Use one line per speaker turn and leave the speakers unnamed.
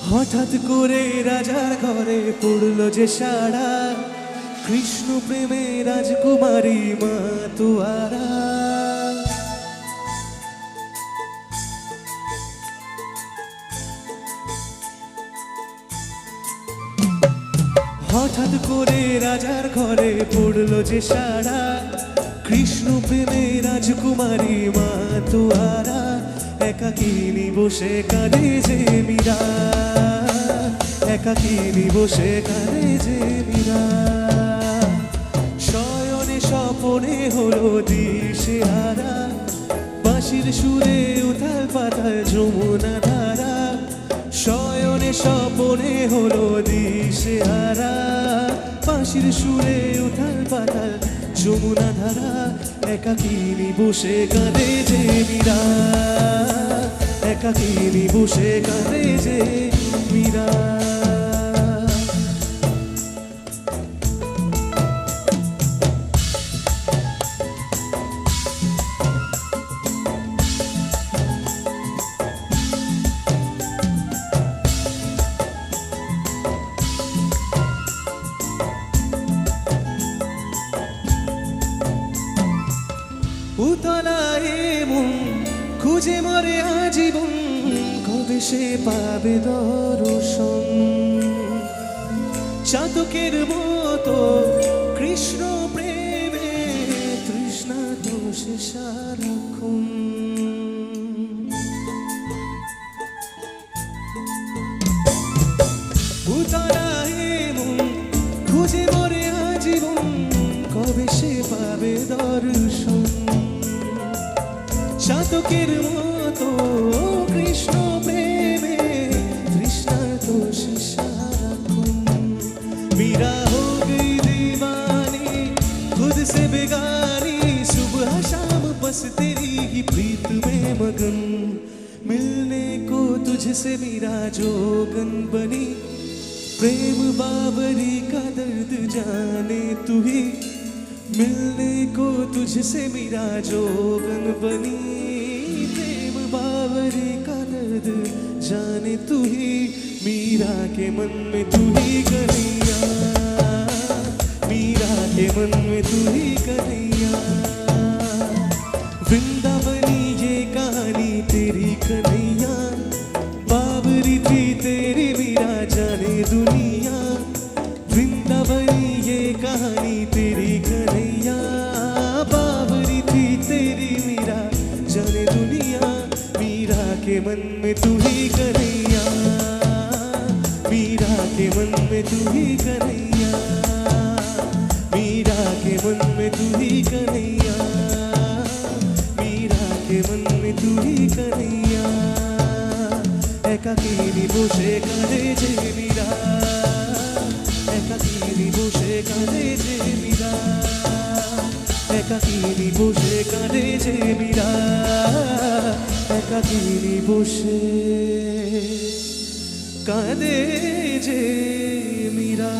হঠাৎ করে রাজার ঘরে পড়লো যে সাড়া, কৃষ্ণ প্রেমে রাজকুমারী মাতোয়ারা। হঠাৎ করে রাজার ঘরে পড়লো যে সাড়া, কৃষ্ণ প্রেমে রাজকুমারী মাতোয়ারা। একাকিনী বসে কাঁদে যে মীরা, একাকিনী বসে কাঁদে যে মীরা। শয়নে স্বপনে হলো দিশেহারা, বাঁশির সুরে উথাল পাতাল যমুনা ধারা। শয়নে স্বপনে হলো দিশেহারা, বাঁশির সুরে উথাল পাতাল যমুনা ধারা। একাকিনী বসে কাঁদে যে মীরা, একাকিনী বসে কাঁদে যে মীরা। উতলায় মন খুঁজে মরে আজীবন, কবে সে পাবে দর্শন। চাতকের মতো কৃষ্ণ প্রেমে তৃষ্ণা দোষে সারাক্ষণ। উতলায় মন খুঁজে মরে আজীবন, কবে সে পাবে দর্শন। চাতকের মতো কৃষ্ণ প্রেমে তৃষ্ণা দোষে সারাক্ষণ। मीरा हो गई दीवानी खुद से बेगानी, सुबह शाम बस तेरी ही प्रीत में मगन। मिलने को तुझसे मीरा जोगन बनी, प्रेम बाबरी का दर्द जाने तू ही। मिलने को तुझसे मीरा जोगन बनी, प्रेम बावरी का दर्द जाने तू ही। मीरा के मन में तू ही कन्हैया, मीरा के मन में तू ही कन्हैया। वृंदावनी ये कहानी तेरी कन्हैया, बावरी थी तेरी मीरा जाने दुनिया। वृंदावनी ये कहानी तेरी कन्हैया, बावरी थी तेरी मीरा जाने दुनिया। मीरा के मन में तू ही कन्हैया, मीरा के मन में तू ही कन्हैया, मीरा के मन में तू ही कन्हैया, मीरा के मन में तू ही कन्हैया। एकाकिनी बসে কাঁদে যে মীরা, একাকিনী বসে কাঁদে যে মীরা, একাকিনী বসে কাঁদে যে মীরা, একাকিনী বসে কাঁদে যে মীরা।